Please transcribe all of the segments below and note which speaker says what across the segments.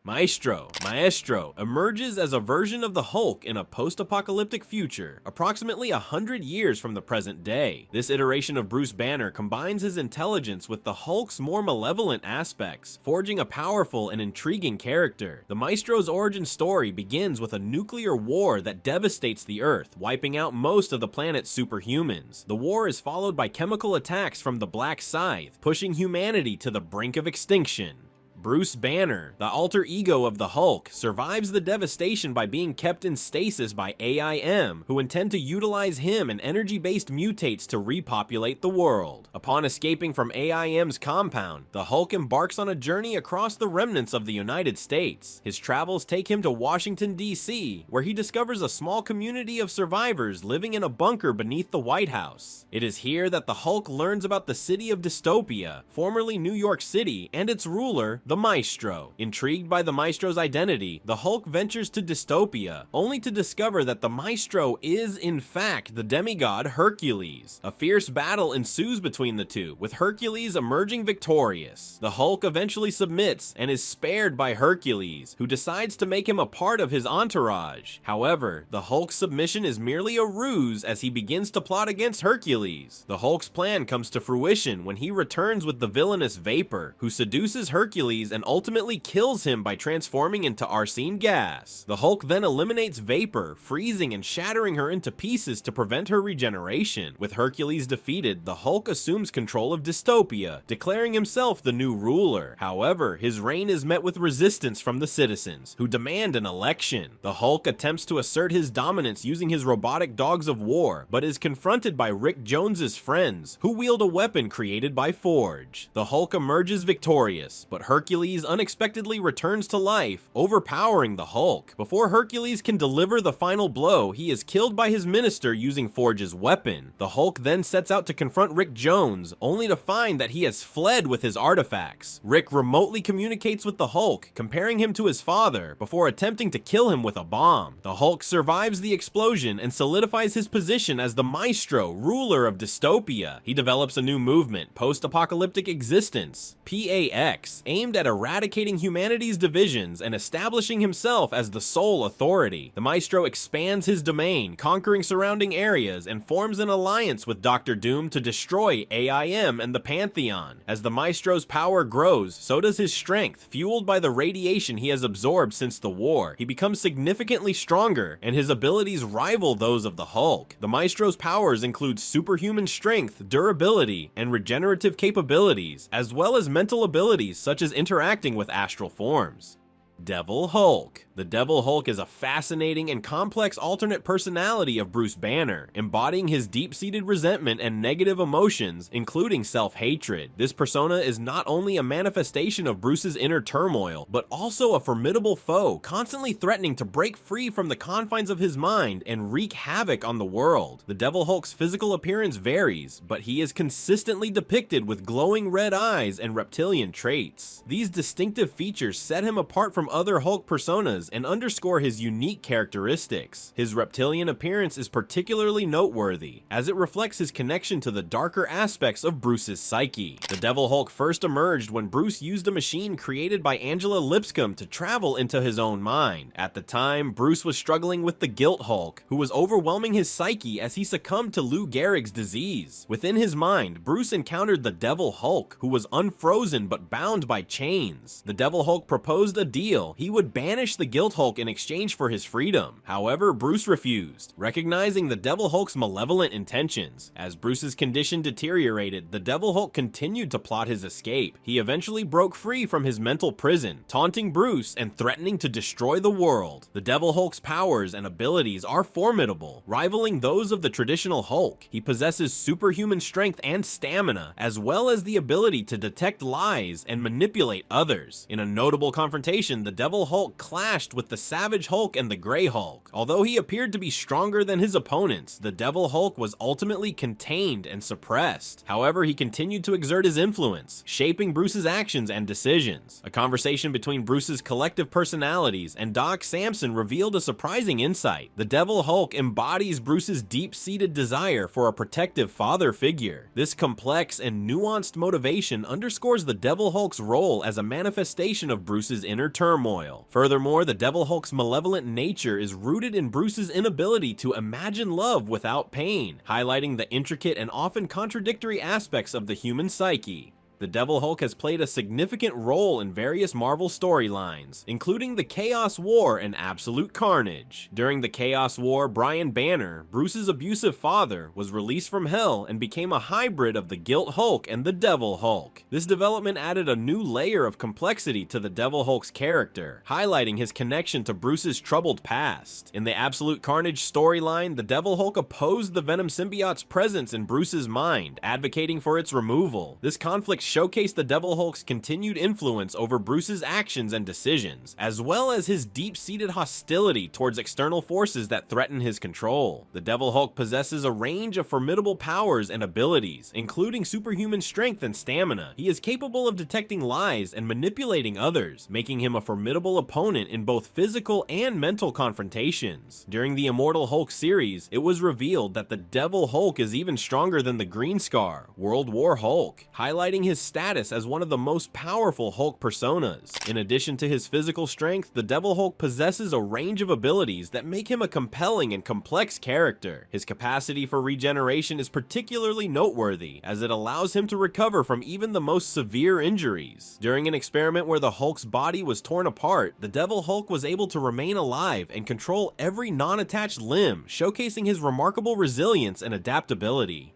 Speaker 1: Maestro emerges as a version of the Hulk in a post-apocalyptic future, approximately 100 years from the present day. This iteration of Bruce Banner combines his intelligence with the Hulk's more malevolent aspects, forging a powerful and intriguing character. The Maestro's origin story begins with a nuclear war that devastates the Earth, wiping out most of the planet's superhumans. The war is followed by chemical attacks from the Black Scythe, pushing humanity to the brink of extinction. Bruce Banner, the alter ego of the Hulk, survives the devastation by being kept in stasis by AIM, who intend to utilize him and energy-based mutates to repopulate the world. Upon escaping from AIM's compound, the Hulk embarks on a journey across the remnants of the United States. His travels take him to Washington, D.C., where he discovers a small community of survivors living in a bunker beneath the White House. It is here that the Hulk learns about the city of Dystopia, formerly New York City, and its ruler, the Maestro. Intrigued by the Maestro's identity, the Hulk ventures to Dystopia, only to discover that the Maestro is, in fact, the demigod Hercules. A fierce battle ensues between the two, with Hercules emerging victorious. The Hulk eventually submits and is spared by Hercules, who decides to make him a part of his entourage. However, the Hulk's submission is merely a ruse as he begins to plot against Hercules. The Hulk's plan comes to fruition when he returns with the villainous Vapor, who seduces Hercules and ultimately kills him by transforming into arsine gas. The Hulk then eliminates Vapor, freezing and shattering her into pieces to prevent her regeneration. With Hercules defeated, the Hulk assumes control of Dystopia, declaring himself the new ruler. However, his reign is met with resistance from the citizens, who demand an election. The Hulk attempts to assert his dominance using his robotic dogs of war, but is confronted by Rick Jones's friends, who wield a weapon created by Forge. The Hulk emerges victorious, but Hercules unexpectedly returns to life, overpowering the Hulk. Before Hercules can deliver the final blow, he is killed by his minister using Forge's weapon. The Hulk then sets out to confront Rick Jones, only to find that he has fled with his artifacts. Rick remotely communicates with the Hulk, comparing him to his father, before attempting to kill him with a bomb. The Hulk survives the explosion and solidifies his position as the Maestro, ruler of Dystopia. He develops a new movement, post-apocalyptic existence, PAX, aimed at eradicating humanity's divisions and establishing himself as the sole authority. The Maestro expands his domain, conquering surrounding areas, and forms an alliance with Dr. Doom to destroy AIM and the Pantheon. As the Maestro's power grows, so does his strength, fueled by the radiation he has absorbed since the war. He becomes significantly stronger, and his abilities rival those of the Hulk. The Maestro's powers include superhuman strength, durability, and regenerative capabilities, as well as mental abilities such as interacting with astral forms. Devil Hulk. The Devil Hulk is a fascinating and complex alternate personality of Bruce Banner, embodying his deep-seated resentment and negative emotions, including self-hatred. This persona is not only a manifestation of Bruce's inner turmoil, but also a formidable foe, constantly threatening to break free from the confines of his mind and wreak havoc on the world. The Devil Hulk's physical appearance varies, but he is consistently depicted with glowing red eyes and reptilian traits. These distinctive features set him apart from other Hulk personas and underscore his unique characteristics. His reptilian appearance is particularly noteworthy, as it reflects his connection to the darker aspects of Bruce's psyche. The Devil Hulk first emerged when Bruce used a machine created by Angela Lipscomb to travel into his own mind. At the time, Bruce was struggling with the Guilt Hulk, who was overwhelming his psyche as he succumbed to Lou Gehrig's disease. Within his mind, Bruce encountered the Devil Hulk, who was unfrozen but bound by chains. The Devil Hulk proposed a deal. He would banish the Guilt Hulk in exchange for his freedom. However, Bruce refused, recognizing the Devil Hulk's malevolent intentions. As Bruce's condition deteriorated, the Devil Hulk continued to plot his escape. He eventually broke free from his mental prison, taunting Bruce and threatening to destroy the world. The Devil Hulk's powers and abilities are formidable, rivaling those of the traditional Hulk. He possesses superhuman strength and stamina, as well as the ability to detect lies and manipulate others. In a notable confrontation, the Devil Hulk clashed with the Savage Hulk and the Grey Hulk. Although he appeared to be stronger than his opponents, the Devil Hulk was ultimately contained and suppressed. However, he continued to exert his influence, shaping Bruce's actions and decisions. A conversation between Bruce's collective personalities and Doc Samson revealed a surprising insight. The Devil Hulk embodies Bruce's deep-seated desire for a protective father figure. This complex and nuanced motivation underscores the Devil Hulk's role as a manifestation of Bruce's inner turmoil. turmoil. Furthermore, the Devil Hulk's malevolent nature is rooted in Bruce's inability to imagine love without pain, highlighting the intricate and often contradictory aspects of the human psyche. The Devil Hulk has played a significant role in various Marvel storylines, including the Chaos War and Absolute Carnage. During the Chaos War, Brian Banner, Bruce's abusive father, was released from Hell and became a hybrid of the Guilt Hulk and the Devil Hulk. This development added a new layer of complexity to the Devil Hulk's character, highlighting his connection to Bruce's troubled past. In the Absolute Carnage storyline, the Devil Hulk opposed the Venom symbiote's presence in Bruce's mind, advocating for its removal. This conflict showcased the Devil Hulk's continued influence over Bruce's actions and decisions, as well as his deep-seated hostility towards external forces that threaten his control. The Devil Hulk possesses a range of formidable powers and abilities, including superhuman strength and stamina. He is capable of detecting lies and manipulating others, making him a formidable opponent in both physical and mental confrontations. During the Immortal Hulk series, it was revealed that the Devil Hulk is even stronger than the Green Scar, World War Hulk, highlighting his status as one of the most powerful Hulk personas. In addition to his physical strength, the Devil Hulk possesses a range of abilities that make him a compelling and complex character. His capacity for regeneration is particularly noteworthy, as it allows him to recover from even the most severe injuries. During an experiment where the Hulk's body was torn apart, the Devil Hulk was able to remain alive and control every non-attached limb, showcasing his remarkable resilience and adaptability.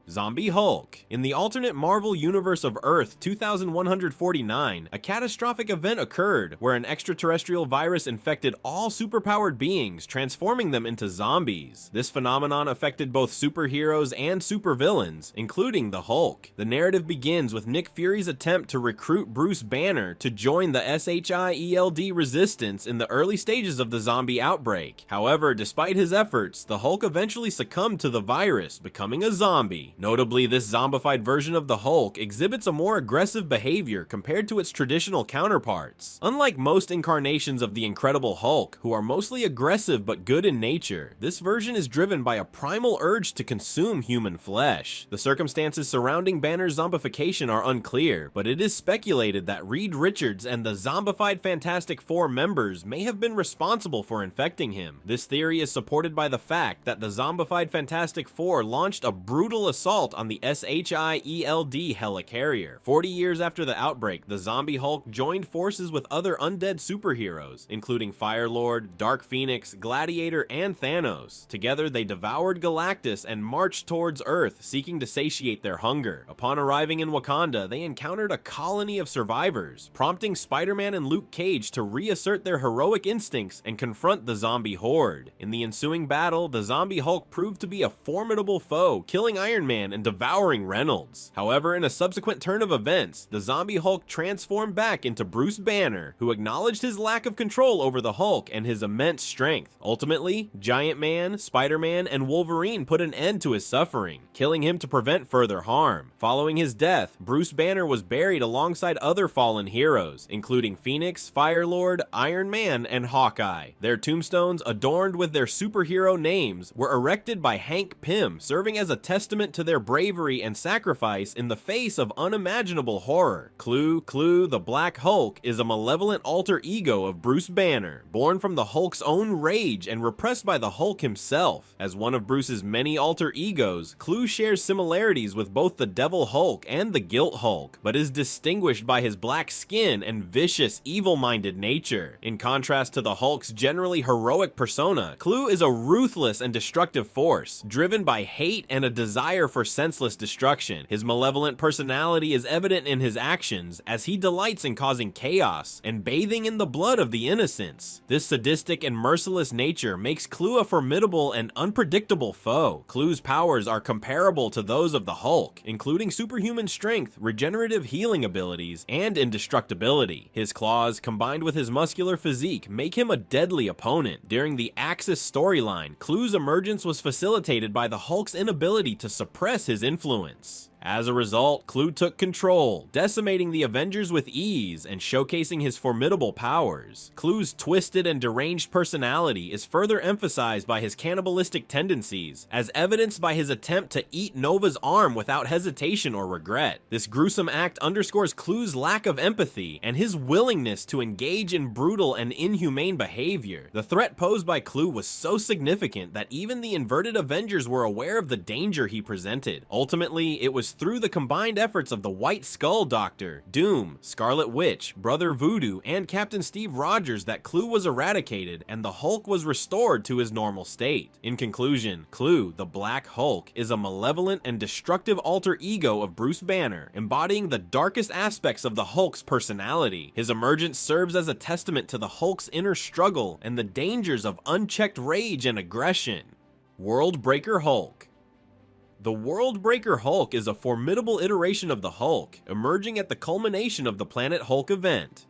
Speaker 1: Zombie Hulk. In the alternate Marvel universe of Earth 2149, a catastrophic event occurred where an extraterrestrial virus infected all superpowered beings, transforming them into zombies. This phenomenon affected both superheroes and supervillains, including the Hulk. The narrative begins with Nick Fury's attempt to recruit Bruce Banner to join the SHIELD resistance in the early stages of the zombie outbreak. However, despite his efforts, the Hulk eventually succumbed to the virus, becoming a zombie. Notably, this zombified version of the Hulk exhibits a more aggressive behavior compared to its traditional counterparts. Unlike most incarnations of the Incredible Hulk, who are mostly aggressive but good in nature, this version is driven by a primal urge to consume human flesh. The circumstances surrounding Banner's zombification are unclear, but it is speculated that Reed Richards and the zombified Fantastic Four members may have been responsible for infecting him. This theory is supported by the fact that the zombified Fantastic Four launched a brutal assault on the SHIELD helicarrier. 40 years after the outbreak, the Zombie Hulk joined forces with other undead superheroes, including Firelord, Dark Phoenix, Gladiator, and Thanos. Together, they devoured Galactus and marched towards Earth, seeking to satiate their hunger. Upon arriving in Wakanda, they encountered a colony of survivors, prompting Spider-Man and Luke Cage to reassert their heroic instincts and confront the zombie horde. In the ensuing battle, the Zombie Hulk proved to be a formidable foe, killing Iron Man and devouring Reynolds. However, in a subsequent turn of events, the Zombie Hulk transformed back into Bruce Banner, who acknowledged his lack of control over the Hulk and his immense strength. Ultimately, Giant Man, Spider-Man, and Wolverine put an end to his suffering, killing him to prevent further harm. Following his death, Bruce Banner was buried alongside other fallen heroes, including Phoenix, Firelord, Iron Man, and Hawkeye. Their tombstones, adorned with their superhero names, were erected by Hank Pym, serving as a testament to their bravery and sacrifice in the face of unimaginable horror. Kluh, the Black Hulk, is a malevolent alter ego of Bruce Banner, born from the Hulk's own rage and repressed by the Hulk himself. As one of Bruce's many alter egos, Kluh shares similarities with both the Devil Hulk and the Guilt Hulk, but is distinguished by his black skin and vicious, evil-minded nature. In contrast to the Hulk's generally heroic persona, Kluh is a ruthless and destructive force, driven by hate and a desire for senseless destruction. His malevolent personality is evident in his actions, as he delights in causing chaos and bathing in the blood of the innocents. This sadistic and merciless nature makes Kluh a formidable and unpredictable foe. Kluh's powers are comparable to those of the Hulk, including superhuman strength, regenerative healing abilities, and indestructibility. His claws, combined with his muscular physique, make him a deadly opponent. During the Axis storyline, Kluh's emergence was facilitated by the Hulk's inability to suppress his influence. As a result, Kluh took control, decimating the Avengers with ease and showcasing his formidable powers. Kluh's twisted and deranged personality is further emphasized by his cannibalistic tendencies, as evidenced by his attempt to eat Nova's arm without hesitation or regret. This gruesome act underscores Kluh's lack of empathy and his willingness to engage in brutal and inhumane behavior. The threat posed by Kluh was so significant that even the inverted Avengers were aware of the danger he presented. Ultimately, it was through the combined efforts of the White Skull Doctor, Doom, Scarlet Witch, Brother Voodoo, and Captain Steve Rogers that Kluh was eradicated and the Hulk was restored to his normal state. In conclusion, Kluh, the Black Hulk, is a malevolent and destructive alter ego of Bruce Banner, embodying the darkest aspects of the Hulk's personality. His emergence serves as a testament to the Hulk's inner struggle and the dangers of unchecked rage and aggression. World Breaker Hulk. The World Breaker Hulk is a formidable iteration of the Hulk, emerging at the culmination of the Planet Hulk event.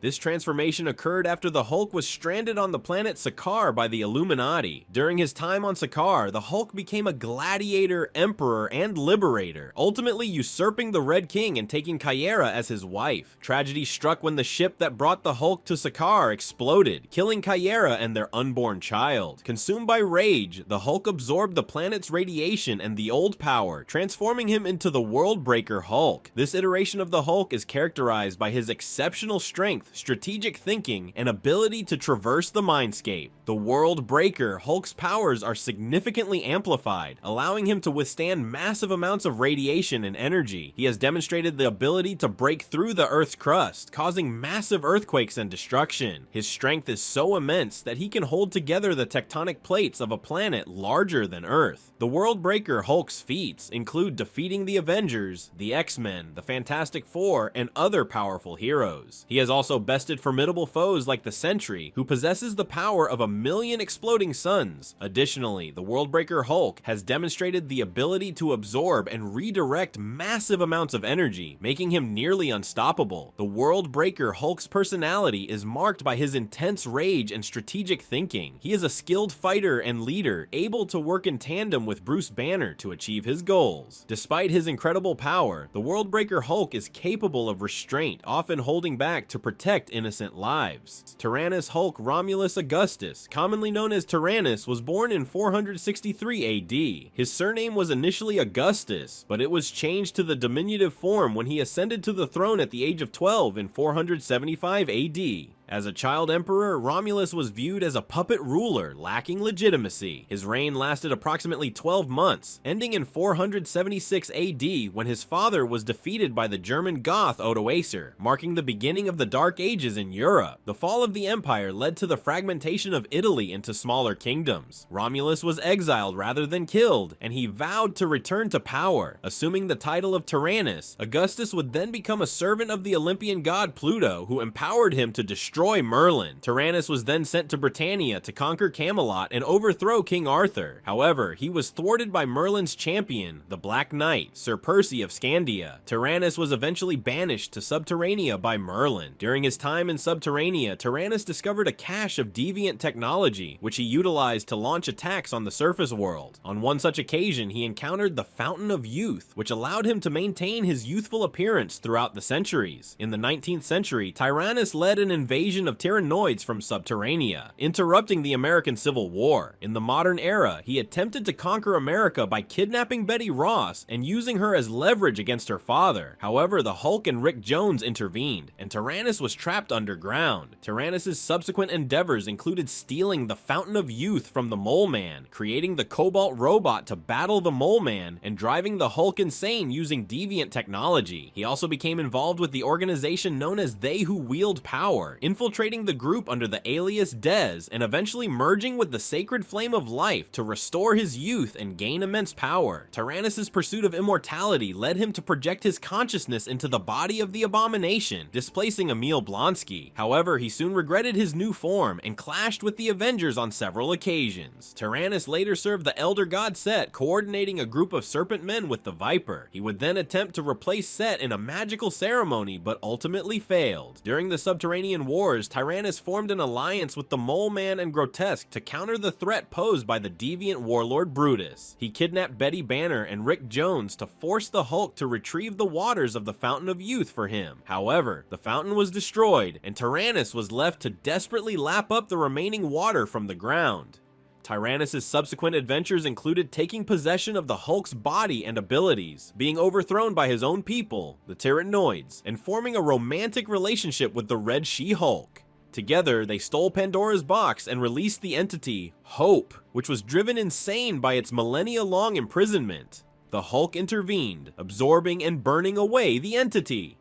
Speaker 1: This transformation occurred after the Hulk was stranded on the planet Sakaar by the Illuminati. During his time on Sakaar, the Hulk became a gladiator, emperor, and liberator, ultimately usurping the Red King and taking Kyera as his wife. Tragedy struck when the ship that brought the Hulk to Sakaar exploded, killing Kyera and their unborn child. Consumed by rage, the Hulk absorbed the planet's radiation and the old power, transforming him into the World Breaker Hulk. This iteration of the Hulk is characterized by his exceptional strength, strategic thinking, and ability to traverse the mindscape. The World Breaker Hulk's powers are significantly amplified, allowing him to withstand massive amounts of radiation and energy. He has demonstrated the ability to break through the Earth's crust, causing massive earthquakes and destruction. His strength is so immense that he can hold together the tectonic plates of a planet larger than Earth. The World Breaker Hulk's feats include defeating the Avengers, the X-Men, the Fantastic Four, and other powerful heroes. He has also bested formidable foes like the Sentry, who possesses the power of 1,000,000 exploding suns. Additionally, the World Breaker Hulk has demonstrated the ability to absorb and redirect massive amounts of energy, making him nearly unstoppable. The World Breaker Hulk's personality is marked by his intense rage and strategic thinking. He is a skilled fighter and leader, able to work in tandem with Bruce Banner to achieve his goals. Despite his incredible power, the World Breaker Hulk is capable of restraint, often holding back to protect innocent lives. Tyrannus Hulk Romulus Augustus, commonly known as Tyrannus, was born in 463 AD. His surname was initially Augustus, but it was changed to the diminutive form when he ascended to the throne at the age of 12 in 475 AD. As a child emperor, Romulus was viewed as a puppet ruler, lacking legitimacy. His reign lasted approximately 12 months, ending in 476 AD when his father was defeated by the German Goth Odoacer, marking the beginning of the Dark Ages in Europe. The fall of the empire led to the fragmentation of Italy into smaller kingdoms. Romulus was exiled rather than killed, and he vowed to return to power. Assuming the title of Tyrannus, Augustus would then become a servant of the Olympian god Pluto, who empowered him to destroy Merlin. Tyrannus was then sent to Britannia to conquer Camelot and overthrow King Arthur. However, he was thwarted by Merlin's champion, the Black Knight, Sir Percy of Scandia. Tyrannus was eventually banished to Subterranea by Merlin. During his time in Subterranea, Tyrannus discovered a cache of deviant technology, which he utilized to launch attacks on the surface world. On one such occasion, he encountered the Fountain of Youth, which allowed him to maintain his youthful appearance throughout the centuries. In the 19th century, Tyrannus led an invasion of Tyrannoids from Subterranea, interrupting the American Civil War. In the modern era, he attempted to conquer America by kidnapping Betty Ross and using her as leverage against her father. However, the Hulk and Rick Jones intervened, and Tyrannus was trapped underground. Tyrannus' subsequent endeavors included stealing the Fountain of Youth from the Mole Man, creating the Cobalt robot to battle the Mole Man, and driving the Hulk insane using deviant technology. He also became involved with the organization known as They Who Wield Power, infiltrating the group under the alias Dez, and eventually merging with the sacred flame of life to restore his youth and gain immense power. Tyrannus' pursuit of immortality led him to project his consciousness into the body of the Abomination, displacing Emil Blonsky. However, he soon regretted his new form and clashed with the Avengers on several occasions. Tyrannus later served the Elder God Set, coordinating a group of serpent men with the Viper. He would then attempt to replace Set in a magical ceremony, but ultimately failed. During the Subterranean War, Wars, Tyrannus formed an alliance with the Mole Man and Grotesque to counter the threat posed by the deviant warlord Brutus. He kidnapped Betty Banner and Rick Jones to force the Hulk to retrieve the waters of the Fountain of Youth for him. However, the fountain was destroyed, and Tyrannus was left to desperately lap up the remaining water from the ground. Tyrannus' subsequent adventures included taking possession of the Hulk's body and abilities, being overthrown by his own people, the Tyrannoids, and forming a romantic relationship with the Red She-Hulk. Together, they stole Pandora's box and released the entity, Hope, which was driven insane by its millennia-long imprisonment. The Hulk intervened, absorbing and burning away the entity.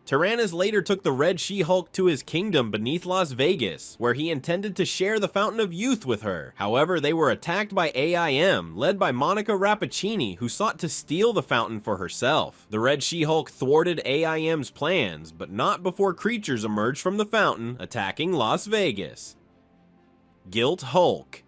Speaker 1: Tyrannus later took the Red She-Hulk to his kingdom beneath Las Vegas, where he intended to share the Fountain of Youth with her. However, they were attacked by AIM, led by Monica Rappaccini, who sought to steal the fountain for herself. The Red She-Hulk thwarted AIM's plans, but not before creatures emerged from the fountain, attacking Las Vegas. Guilt Hulk.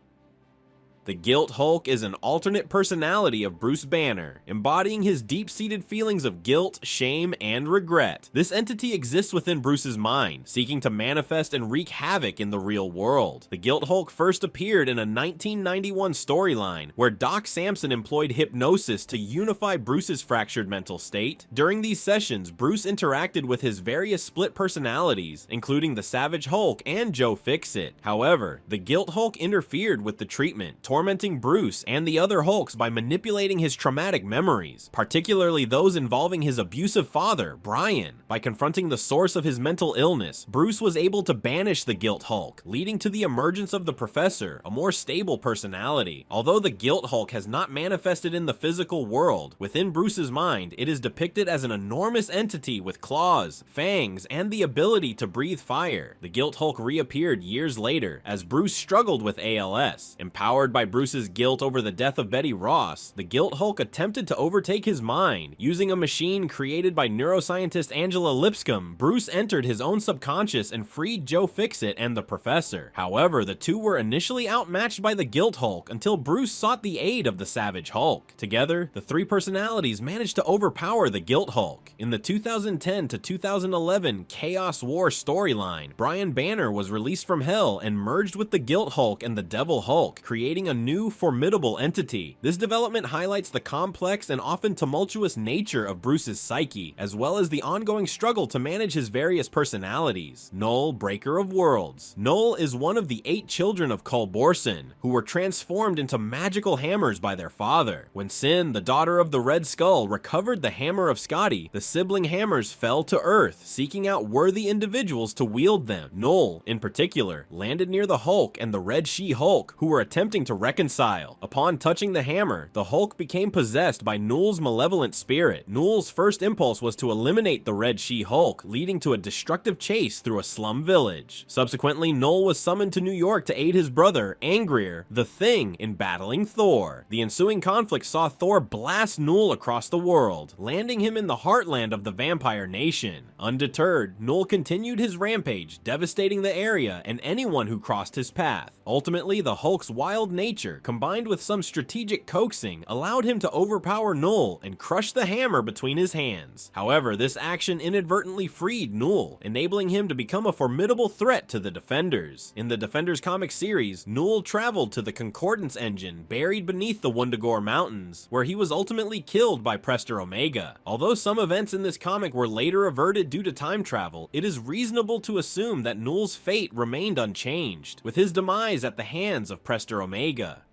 Speaker 1: The Guilt Hulk is an alternate personality of Bruce Banner, embodying his deep-seated feelings of guilt, shame, and regret. This entity exists within Bruce's mind, seeking to manifest and wreak havoc in the real world. The Guilt Hulk first appeared in a 1991 storyline, where Doc Samson employed hypnosis to unify Bruce's fractured mental state. During these sessions, Bruce interacted with his various split personalities, including the Savage Hulk and Joe Fixit. However, the Guilt Hulk interfered with the treatment, tormenting Bruce and the other Hulks by manipulating his traumatic memories, particularly those involving his abusive father, Brian. By confronting the source of his mental illness, Bruce was able to banish the Guilt Hulk, leading to the emergence of the Professor, a more stable personality. Although the Guilt Hulk has not manifested in the physical world, within Bruce's mind, it is depicted as an enormous entity with claws, fangs, and the ability to breathe fire. The Guilt Hulk reappeared years later, as Bruce struggled with ALS. Empowered by Bruce's guilt over the death of Betty Ross, the Guilt Hulk attempted to overtake his mind. Using a machine created by neuroscientist Angela Lipscomb, Bruce entered his own subconscious and freed Joe Fixit and the Professor. However, the two were initially outmatched by the Guilt Hulk until Bruce sought the aid of the Savage Hulk. Together, the three personalities managed to overpower the Guilt Hulk. In the 2010 to 2011 Chaos War storyline, Brian Banner was released from Hell and merged with the Guilt Hulk and the Devil Hulk, creating a new formidable entity. This development highlights the complex and often tumultuous nature of Bruce's psyche, as well as the ongoing struggle to manage his various personalities. Null, Breaker of Worlds. Null is one of the 8 children of Culborson, who were transformed into magical hammers by their father. When Sin, the daughter of the Red Skull, recovered the hammer of Scotty, the sibling hammers fell to Earth, seeking out worthy individuals to wield them. Null, in particular, landed near the Hulk and the Red She-Hulk, who were attempting to reconcile. Upon touching the hammer, the Hulk became possessed by Null's malevolent spirit. Null's first impulse was to eliminate the Red She-Hulk, leading to a destructive chase through a slum village. Subsequently, Null was summoned to New York to aid his brother, Angrier, the Thing, in battling Thor. The ensuing conflict saw Thor blast Null across the world, landing him in the heartland of the vampire nation. Undeterred, Null continued his rampage, devastating the area and anyone who crossed his path. Ultimately, the Hulk's wild nature, combined with some strategic coaxing, allowed him to overpower Null and crush the hammer between his hands. However, this action inadvertently freed Null, enabling him to become a formidable threat to the Defenders. In the Defenders comic series, Null traveled to the Concordance engine buried beneath the Wundagore Mountains, where he was ultimately killed by Prester Omega. Although some events in this comic were later averted due to time travel, it is reasonable to assume that Null's fate remained unchanged, with his demise at the hands of Prester Omega.